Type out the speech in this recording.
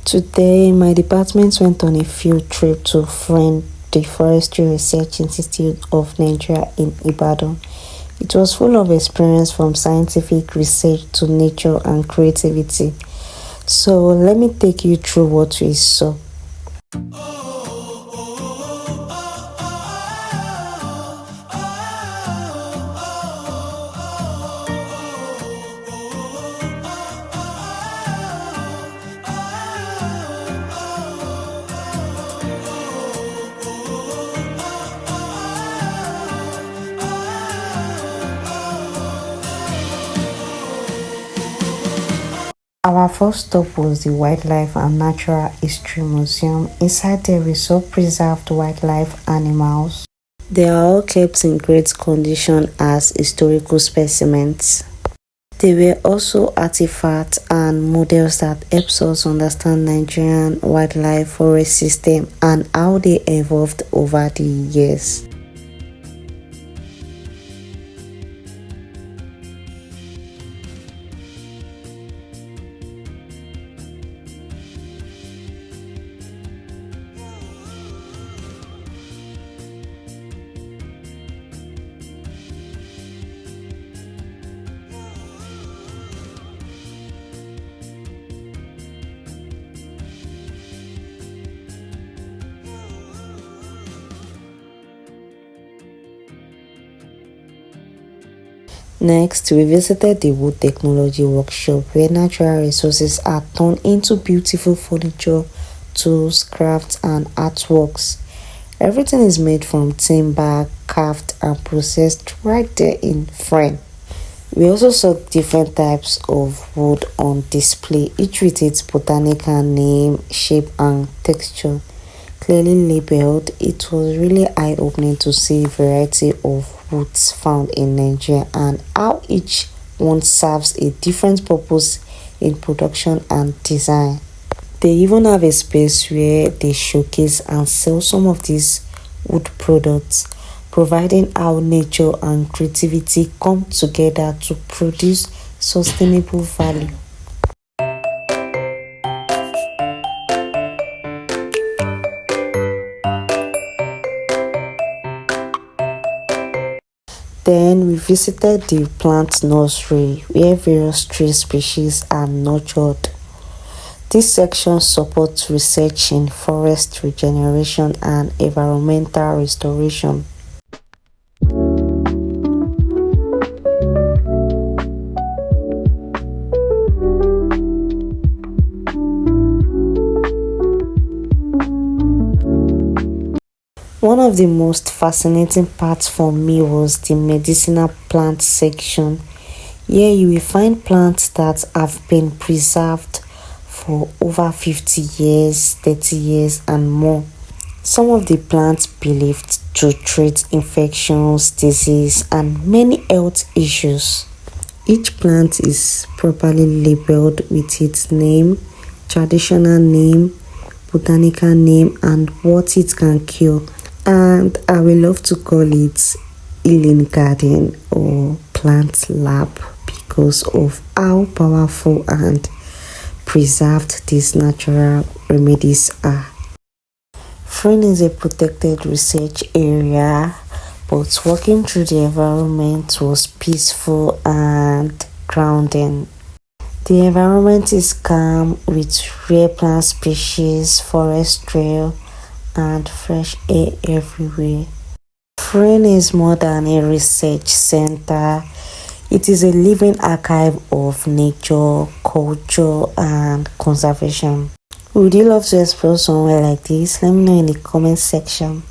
Today, my department went on a field trip to FRIN, the Forestry Research Institute of Nigeria in Ibadan. It was full of experience from scientific research to nature and creativity. So, let me take you through what we saw. Our first stop was the Wildlife and Natural History Museum. Inside there we saw preserved wildlife animals. They are all kept in great condition as historical specimens. There were also artifacts and models that helps us understand Nigerian wildlife forest system and how they evolved over the years. Next, we visited the wood technology workshop where natural resources are turned into beautiful furniture, tools, crafts, and artworks. Everything is made from timber, carved, and processed right there in FRIN. We also saw different types of wood on display, each with its botanical name, shape, and texture. Clearly labeled, it was really eye-opening to see a variety of woods found in Nigeria and how each one serves a different purpose in production and design. They even have a space where they showcase and sell some of these wood products, providing how nature and creativity come together to produce sustainable value. Then we visited the plant nursery where various tree species are nurtured. This section supports research in forest regeneration and environmental restoration. One of the most fascinating parts for me was the Medicinal Plant Section. Here you will find plants that have been preserved for over 50 years, 30 years and more. Some of the plants believed to treat infections, disease and many health issues. Each plant is properly labeled with its name, traditional name, botanical name and what it can cure. And I will love to call it healing garden or plant lab because of how powerful and preserved these natural remedies are. FRIN is a protected research area, but walking through the environment was peaceful and grounding. The environment is calm with rare plant species, forest trail, and fresh air everywhere. FRIN is more than a research center. It is a living archive of nature, culture, and conservation. Would you love to explore somewhere like this? Let me know in the comment section.